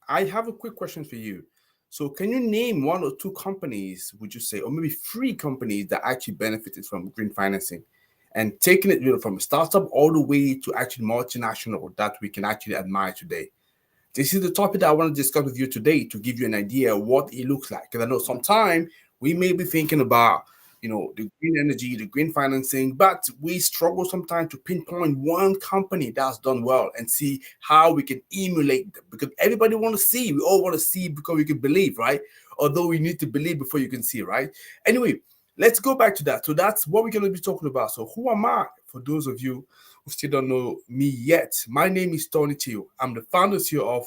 I have a quick question for you. So, can you name one or two companies, would you say, or maybe three companies that actually benefited from green financing and taking it, from a startup all the way to actually multinational that we can actually admire today? This is the topic that I want to discuss with you today to give you an idea of what it looks like. Because I know sometimes we may be thinking about, the green energy, the green financing, but we struggle sometimes to pinpoint one company that's done well and see how we can emulate them. Because everybody want to see, we all want to see because we can believe, right? Although we need to believe before you can see, right? Anyway, let's go back to that. So that's what we're going to be talking about. So who am I? For those of you who still don't know me yet, my name is Tony Teo. I'm the founder here of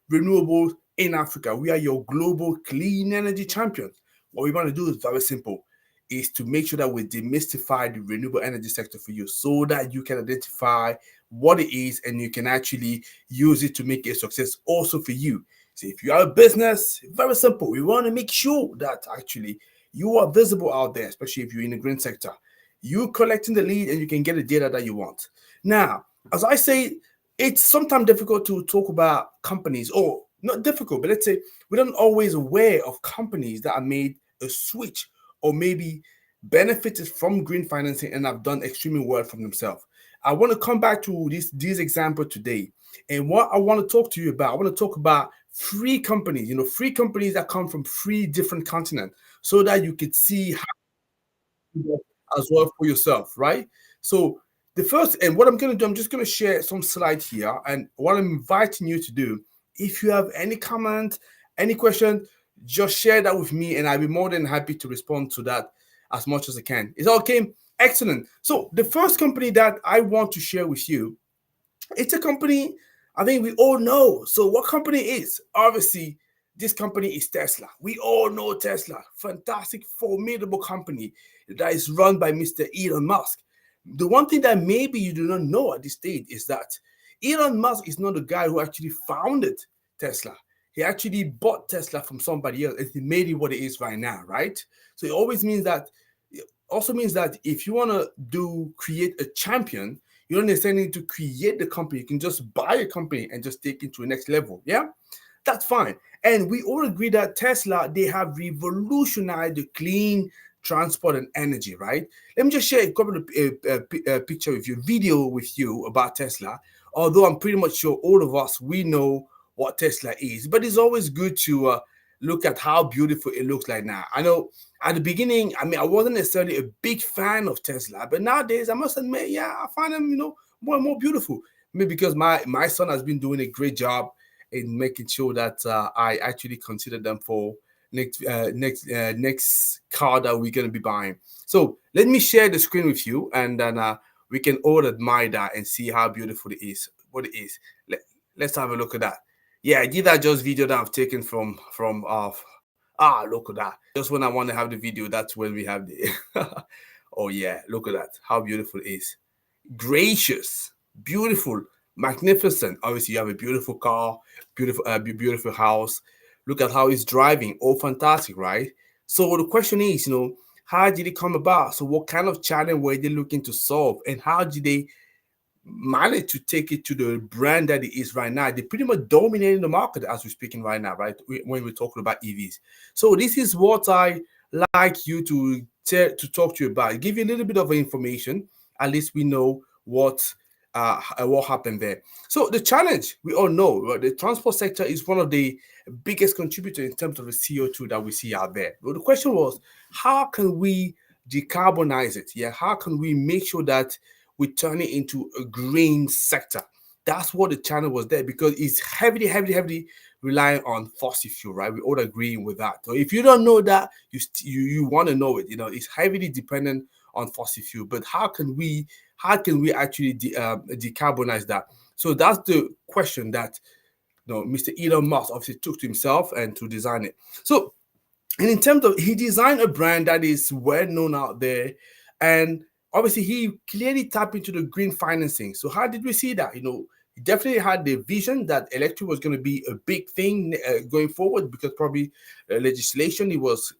Renewables in Africa. We are your global clean energy champions. What we want to do is very simple, is to make sure that we demystify the renewable energy sector for you so that you can identify what it is and you can actually use it to make it a success also for you. So if you are a business, very simple. We want to make sure that actually you are visible out there, especially if you're in the green sector. You collecting the lead and you can get the data that you want. Now, as I say, it's sometimes difficult to talk about companies, or not difficult, but let's say we don't always aware of companies that have made a switch or maybe benefited from green financing and have done extremely well from themselves. I want to come back to this example today. And what I want to talk to you about, I want to talk about three companies, three companies that come from three different continents so that you could see as well for yourself, right? So the first, and what I'm going to do, I'm just going to share some slides here. And what I'm inviting you to do, if you have any comment, any question, just share that with me, and I'll be more than happy to respond to that as much as I can. It's okay? Excellent. So the first company that I want to share with you, it's a company I think we all know. So what company is? Obviously, this company is Tesla. We all know Tesla. Fantastic, formidable company that is run by Mr. Elon Musk. The one thing that maybe you do not know at this stage is that Elon Musk is not the guy who actually founded Tesla. He actually bought Tesla from somebody else and he made it what it is right now, right? So it also means that if you want to create a champion, you don't necessarily need to create the company. You can just buy a company and just take it to the next level. Yeah, that's fine. And we all agree that Tesla, they have revolutionized the clean transport and energy, right? Let me just share a couple of picture with you, video with you about Tesla. Although I'm pretty much sure all of us, we know what Tesla is, but it's always good to look at how beautiful it looks like now. I know at the beginning, I mean, I wasn't necessarily a big fan of Tesla, but nowadays I must admit, yeah, I find them, more and more beautiful. Maybe because my son has been doing a great job in making sure that I actually consider them for next car that we're gonna be buying. So let me share the screen with you, and then we can all admire that and see how beautiful it is. What it is. Let's have a look at that. Yeah, I did that just video that I've taken from look at that. Just when I want to have the video, that's when we have the oh yeah, look at that. How beautiful it is. Gracious, beautiful, magnificent. Obviously, you have a beautiful car, beautiful house. Look at how it's driving. Oh, fantastic, right? So the question is, how did it come about? So what kind of challenge were they looking to solve, and how did they manage to take it to the brand that it is right now? They're pretty much dominating the market as we're speaking right now, right? When we're talking about EVs. So this is what I like you to talk to you about. Give you a little bit of information. At least we know what happened there. So the challenge, we all know, right? The transport sector is one of the biggest contributors in terms of the CO2 that we see out there. But the question was, how can we decarbonize it? Yeah, how can we make sure that we turn it into a green sector? That's what the channel was there, because it's heavily relying on fossil fuel, right? We all agree with that. So if you don't know that, you want to know it. It's heavily dependent on fossil fuel. But how can we actually decarbonize that? So that's the question that Mr. Elon Musk obviously took to himself and to design it. So, and in terms of, he designed a brand that is well known out there, and obviously he clearly tapped into the green financing. So how did we see that? He definitely had the vision that electric was going to be a big thing going forward, because probably legislation, he was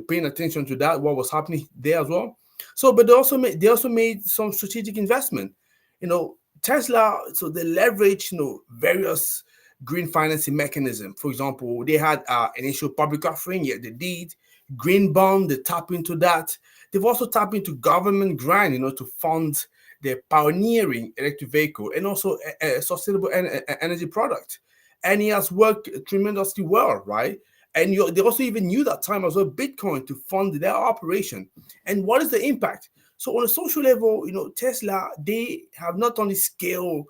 paying attention to that, what was happening there as well. So, but they also made some strategic investment. Tesla, so they leverage various green financing mechanism. For example, they had initial public offering, yeah, they did. Green bond, they tap into that. They've also tapped into government grant, to fund their pioneering electric vehicle and also a sustainable energy product. And he has worked tremendously well, right? And they also even knew that time as well Bitcoin to fund their operation. And what is the impact? So on a social level, Tesla, they have not only scaled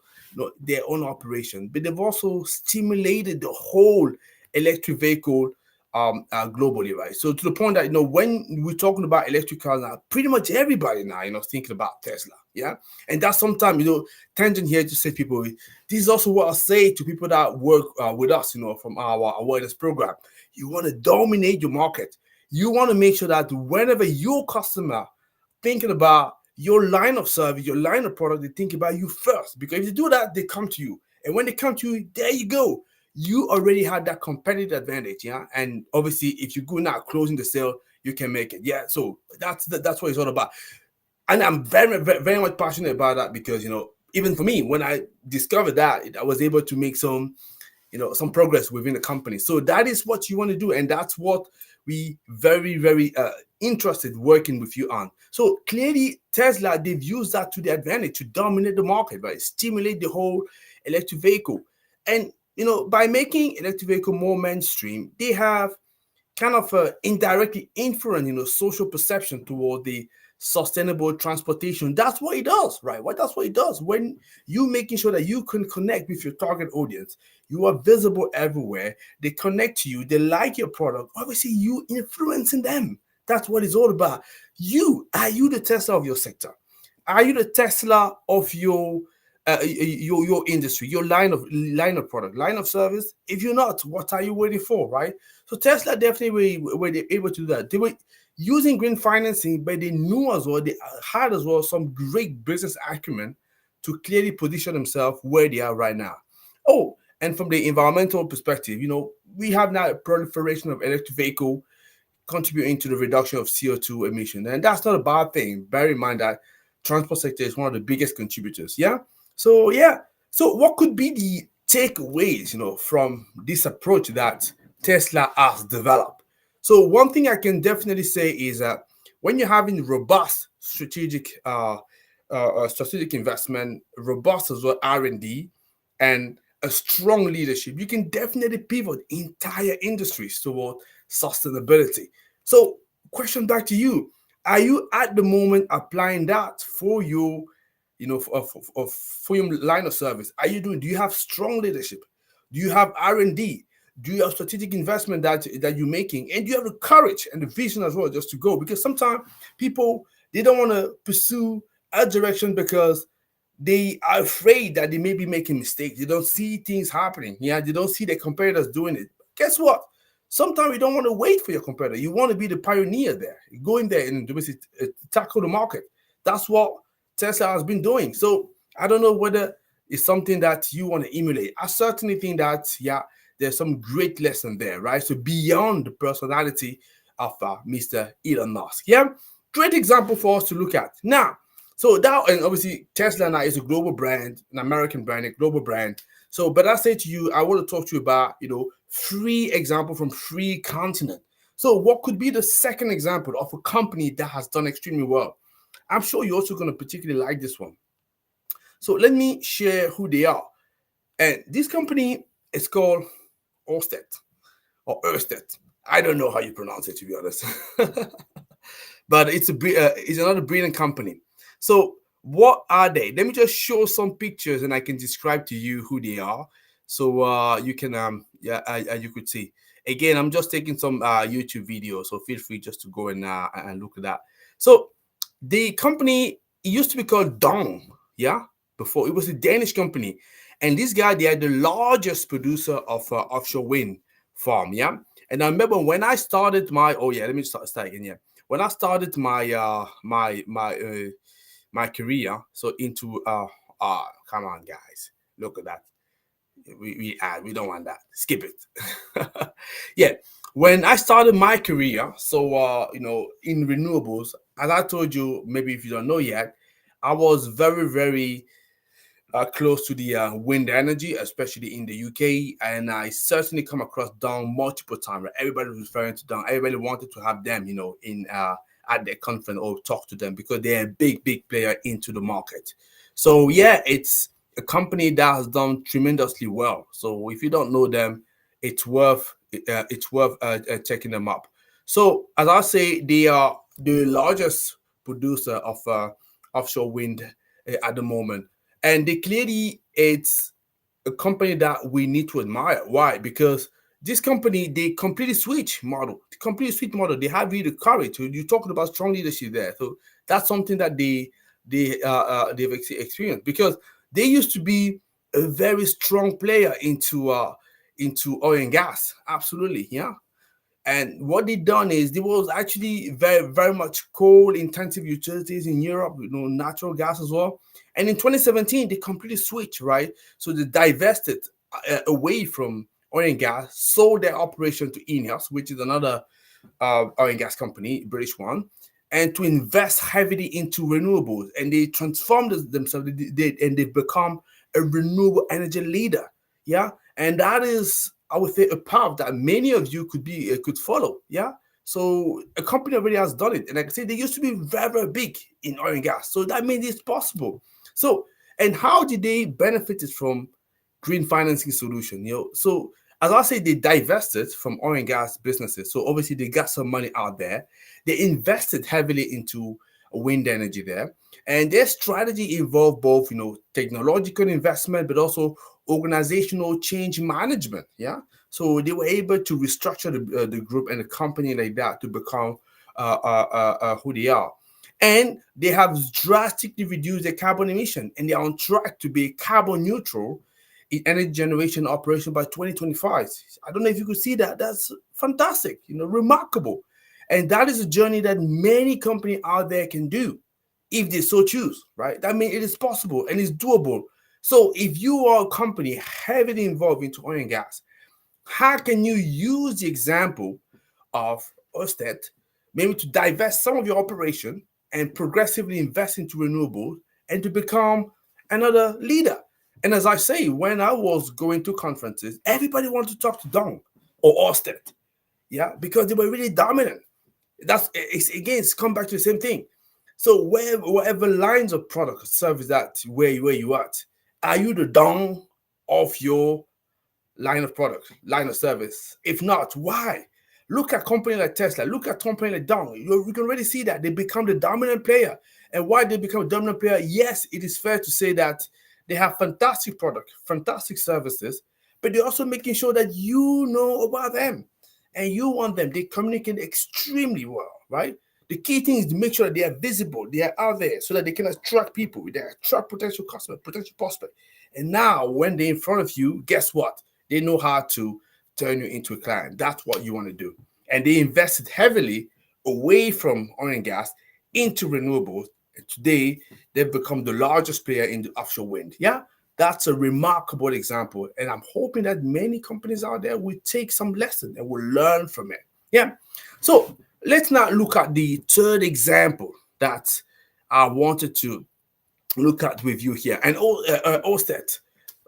their own operation, but they've also stimulated the whole electric vehicle globally, right? So to the point that when we're talking about electric cars now, pretty much everybody now is thinking about Tesla, yeah. And that's sometimes tangent here to say people. This is also what I say to people that work with us, from our awareness program. You want to dominate your market. You want to make sure that whenever your customer thinking about your line of service, your line of product, they think about you first. Because if you do that, they come to you. And when they come to you, there you go. You already had that competitive advantage, yeah. And obviously, if you go now closing the sale, you can make it, yeah. So that's what it's all about. And I'm very, very, very much passionate about that because even for me, when I discovered that, I was able to make some progress within the company. So that is what you want to do, and that's what we very, very interested working with you on. So clearly, Tesla, they've used that to their advantage to dominate the market, right? Stimulate the whole electric vehicle. And by making electric vehicle more mainstream, they have kind of indirectly influenced, social perception toward the sustainable transportation. That's what it does, right? That's what it does. When you making sure that you can connect with your target audience, you are visible everywhere. They connect to you. They like your product. Obviously, you influencing them. That's what it's all about. Are you the Tesla of your sector? Are you the Tesla of your industry, your line of product, line of service? If you're not, what are you waiting for, right? So Tesla definitely were able to do that. They were using green financing, but they knew as well, they had as well some great business acumen to clearly position themselves where they are right now. Oh, and from the environmental perspective, we have now a proliferation of electric vehicle contributing to the reduction of CO2 emission. And that's not a bad thing. Bear in mind that transport sector is one of the biggest contributors. Yeah. So what could be the takeaways, from this approach that Tesla has developed? So one thing I can definitely say is that when you're having robust strategic investment, robust as well R&D, and a strong leadership, you can definitely pivot entire industries toward sustainability. So question back to you. Are you at the moment applying that for you? For your line of service? Do you have strong leadership? Do you have R&D? Do you have strategic investment that you're making? And do you have the courage and the vision as well just to go? Because sometimes people, they don't want to pursue a direction because they are afraid that they may be making mistakes. They don't see things happening. Yeah, they don't see their competitors doing it. Guess what? Sometimes you don't want to wait for your competitor. You want to be the pioneer there. You go in there and tackle the market. That's what Tesla has been doing. So I don't know whether it's something that you want to emulate. I certainly think that, yeah, there's some great lesson there, right? So beyond the personality of Mr. Elon Musk. Yeah, great example for us to look at. Now, so that, and obviously Tesla now is a global brand, an American brand, a global brand. So, but I say to you, I want to talk to you about, three examples from three continents. So what could be the second example of a company that has done extremely well? I'm sure you're also going to particularly like this one. So let me share who they are. And this company is called Orsted or Ørsted. I don't know how you pronounce it, to be honest. But it's another brilliant company. So what are they? Let me just show some pictures and I can describe to you who they are. So you can, you could see. Again, I'm just taking some YouTube videos, so feel free just to go and look at that. So the company, it used to be called Dong, yeah? Before, it was a Danish company. And this guy, they are the largest producer of offshore wind farm, yeah? And I remember when I started my, let me start again, yeah. When I started my my career, so into come on guys, look at that. We don't want that. Skip it. Yeah. When I started my career, so in renewables, as I told you, maybe if you don't know yet, I was very, very close to the wind energy, especially in the UK. And I certainly come across Dong multiple times. Right? Everybody was referring to Dong. Everybody wanted to have them, in at their conference or talk to them because they're a big player into the market. So yeah, it's a company that has done tremendously well. So if you don't know them, it's worth checking them up. So as I say, they are the largest producer of offshore wind at the moment, and they clearly it's a company that we need to admire. Why? Because this company, they completely switch model. They have really the courage. You're talking about strong leadership there. So that's something that they've experienced, because they used to be a very strong player into oil and gas. Absolutely, yeah. And what they done is there was actually very much coal intensive utilities in Europe, natural gas as well. And in 2017, they completely switched, right? So they divested away from oil and gas, sold their operation to Ineos, which is another oil and gas company, British one, and to invest heavily into renewables. And they transformed themselves, and they've become a renewable energy leader. Yeah, and that is, I would say, a path that many of you could follow. Yeah. So a company already has done it. And like I said, they used to be very big in oil and gas. So that means it's possible. So, and how did they benefited from green financing solution? So as I say, they divested from oil and gas businesses. So obviously they got some money out there. They invested heavily into wind energy there. And their strategy involved both, technological investment, but also organizational change management. Yeah. So they were able to restructure the group and the company like that to become who they are. And they have drastically reduced their carbon emission, and they are on track to be carbon neutral in energy generation operation by 2025. I don't know if you could see that. That's fantastic, remarkable. And that is a journey that many companies out there can do if they so choose, right? That means it is possible and it's doable. So if you are a company heavily involved into oil and gas, how can you use the example of Ørsted maybe to divest some of your operation and progressively invest into renewables and to become another leader? And as I say, when I was going to conferences, everybody wanted to talk to Dong or Ørsted, yeah, because they were really dominant. It's come back to the same thing. So whatever lines of product or service that where you at, are you the Dong of your line of product, line of service? If not, why? Look at company like Tesla. Look at company like Dong. You can already see that they become the dominant player. And why they become a dominant player? Yes, it is fair to say that they have fantastic product, fantastic services, but they're also making sure that you know about them and you want them. They communicate extremely well, right? The key thing is to make sure that they are visible, they are out there, so that they can attract people, they attract potential customers, potential prospects. And now, when they're in front of you, guess what? They know how to turn you into a client. That's what you want to do. And they invested heavily away from oil and gas into renewables. And today, they've become the largest player in the offshore wind. Yeah, that's a remarkable example. And I'm hoping that many companies out there will take some lesson and will learn from it. Yeah. So let's now look at the third example that I wanted to look at with you here. And Ørsted,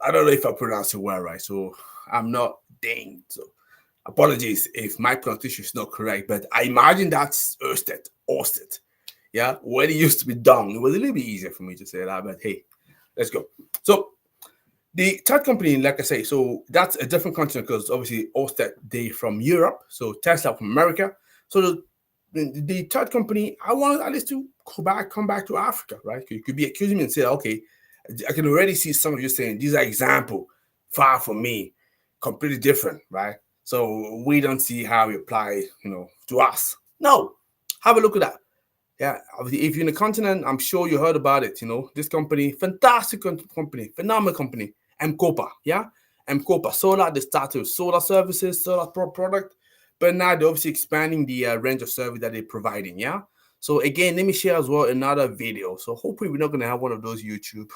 I don't know if I pronounced it well, right? So I'm not dang. So apologies if my pronunciation is not correct, but I imagine that's Ørsted. Yeah, when it used to be Dong, it was a little bit easier for me to say that, but hey, let's go. So the third company, like I say, so that's a different continent because obviously Ørsted, they from Europe, so Tesla from America. So the third company, I want at least to come back to Africa, right? You could be accusing me and say, okay, I can already see some of you saying these are example far from me, completely different, right? So we don't see how it applies, to us. No, have a look at that. Yeah, obviously, if you're in the continent, I'm sure you heard about it. This company, fantastic company, phenomenal company, M-kopa. Yeah, M-kopa Solar. They started with solar services, solar product, but now they're obviously expanding the range of service that they're providing. Yeah. So again, let me share as well another video. So hopefully we're not gonna have one of those YouTube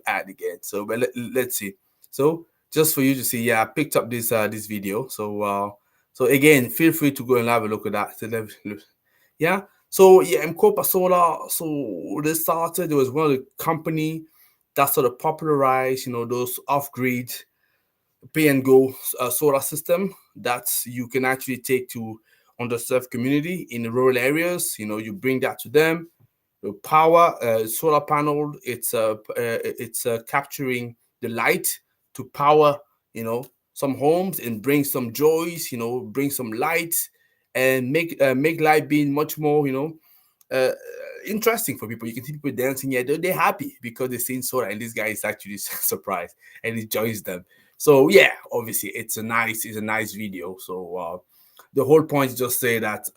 ad again. So, but let's see. So just for you to see, yeah, I picked up this video. So again, feel free to go and have a look at that. So yeah. So yeah, M-kopa Solar. So they started. It was one of the company that sort of popularized, those off-grid pay-and-go solar system that you can actually take to underserved community in the rural areas. You bring that to them. The power solar panel, it's capturing the light to power, some homes and bring some joys, bring some light and make life being much more, uh, interesting for people. You can see people dancing. Yeah, they're happy because they're seeing solar, and this guy is actually surprised and he joins them. So yeah, obviously it's a nice video. So the whole point is just say that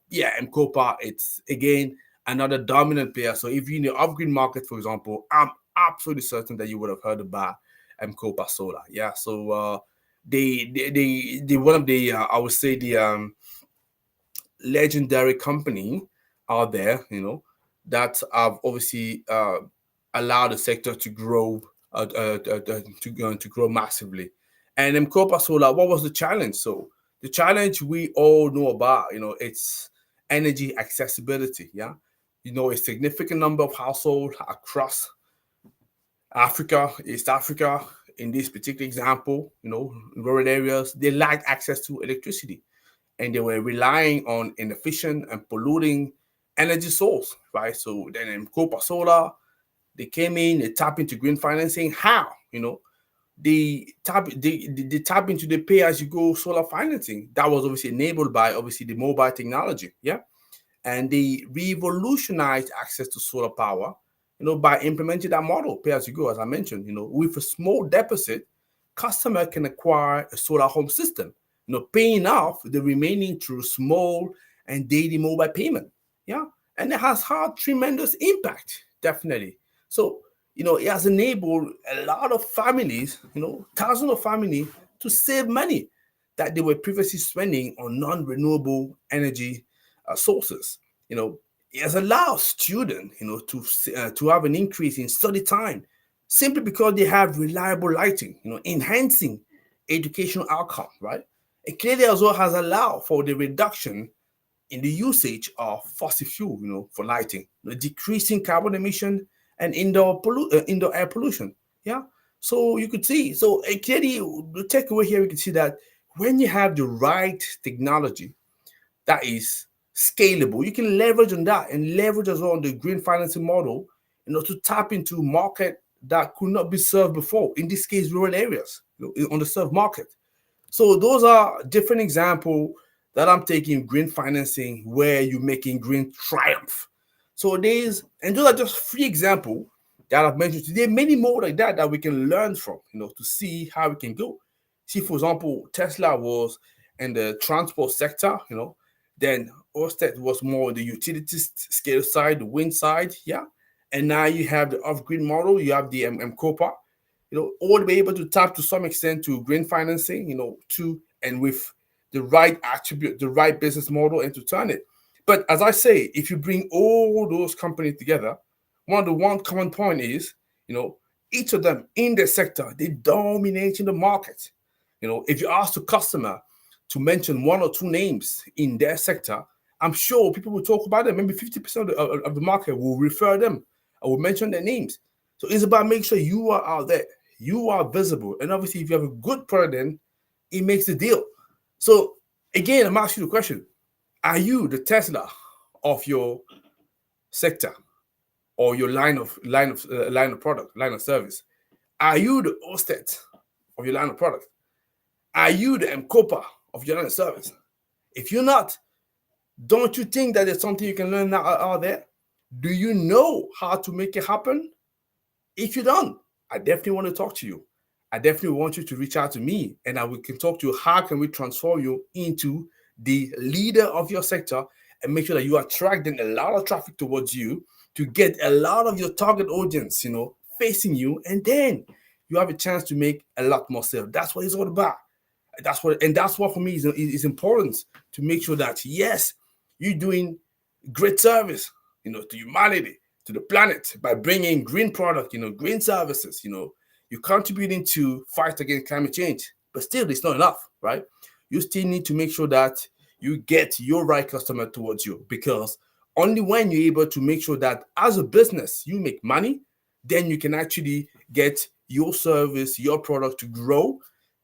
yeah, M-kopa, it's again another dominant player. So if you're in the off-grid market, for example, I'm absolutely certain that you would have heard about M-kopa Solar. Yeah, so they one of the I would say the legendary company out there, that have obviously allowed the sector to grow to grow massively. And M-kopa Solar, what was the challenge? So the challenge we all know about, it's energy accessibility. Yeah, a significant number of households across Africa, East Africa, in this particular example, rural areas, they lack access to electricity and they were relying on inefficient and polluting energy source, right? So then in M-kopa Solar, they came in, they tap into green financing. How? They tap into the pay-as-you-go solar financing that was obviously enabled by obviously the mobile technology, yeah, and they revolutionized access to solar power, by implementing that model pay-as-you-go, as I mentioned. With a small deposit, customer can acquire a solar home system, paying off the remaining through small and daily mobile payment, yeah, and it has had tremendous impact, definitely. So it has enabled a lot of families, thousands of families, to save money that they were previously spending on non-renewable energy sources. It has allowed students, to have an increase in study time simply because they have reliable lighting, enhancing educational outcome, right? It clearly as well has allowed for the reduction in the usage of fossil fuel, for lighting, decreasing carbon emission and indoor air pollution. Yeah. So you could see, so clearly the takeaway here, we can see that when you have the right technology that is scalable, you can leverage on that and leverage as well on the green financing model, to tap into market that could not be served before. In this case, rural areas, on the served market. So those are different examples that I'm taking green financing where you're making green triumph. So and those are just 3 examples that I've mentioned today. Many more like that that we can learn from, to see how we can go. See, for example, Tesla was in the transport sector, then Orsted was more the utility scale side, the wind side, yeah. And now you have the off-grid model, you have the M-kopa, all be able to tap to some extent to green financing, and with the right attribute, the right business model, and to turn it. But as I say, if you bring all those companies together, one common point is, each of them in their sector, they dominate in the market. If you ask the customer to mention 1 or 2 names in their sector, I'm sure people will talk about them. Maybe 50% of the market will refer them. I will mention their names. So it's about making sure you are out there, you are visible. And obviously, if you have a good product, then it makes the deal. So again, I'm asking you the question: are you the Tesla of your sector or your line of product, line of service? Are you the Orsted of your line of product? Are you the M-kopa of your line of service? If you're not, don't you think that there's something you can learn out there? Do you know how to make it happen? If you don't, I definitely want to talk to you. I definitely want you to reach out to me, and we can talk to you. How can we transform you into the leader of your sector and make sure that you are attracting a lot of traffic towards you to get a lot of your target audience, facing you, and then you have a chance to make a lot more sales. That's what it's all about. That's what for me is important, to make sure that yes, you're doing great service, to humanity, to the planet, by bringing green product, green services, you're contributing to fight against climate change. But still, it's not enough, right? You still need to make sure that you get your right customer towards you, because only when you're able to make sure that as a business you make money, then you can actually get your service, your product to grow,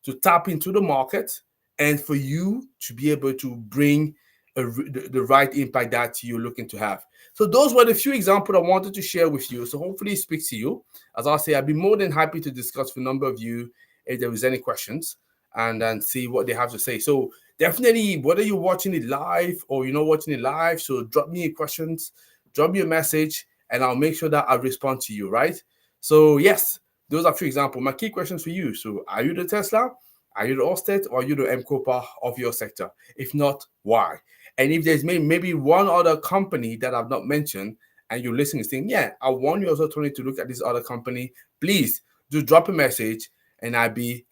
to tap into the market, and for you to be able to bring the right impact that you're looking to have. So those were the few examples I wanted to share with you. So hopefully it speaks to you. As I say, I'd be more than happy to discuss with a number of you if there is any questions and then see what they have to say. So definitely, whether you're watching it live or you're not watching it live, so drop me questions, drop me a message, and I'll make sure that I respond to you, right? So yes, those are a few examples. My key questions for you. So are you the Tesla? Are you the Orsted, or are you the M-kopa of your sector? If not, why? And if there's maybe one other company that I've not mentioned and you're listening saying, yeah, I want you also, Tony, to look at this other company, please do drop a message and I'd be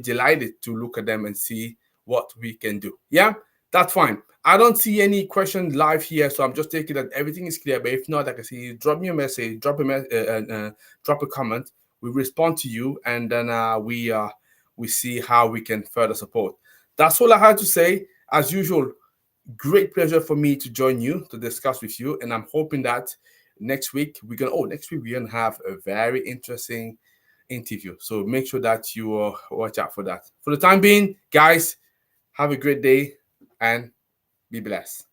delighted to look at them and see what we can do. Yeah, that's fine. I don't see any questions live here, so I'm just taking that everything is clear. But if not, like I see, drop me a message, drop a comment. We respond to you, and then we see how we can further support. That's all I had to say. As usual, great pleasure for me to join you to discuss with you, and I'm hoping that next week we're gonna have a very interesting interview. So make sure that you watch out for that. For the time being, guys, have a great day and be blessed.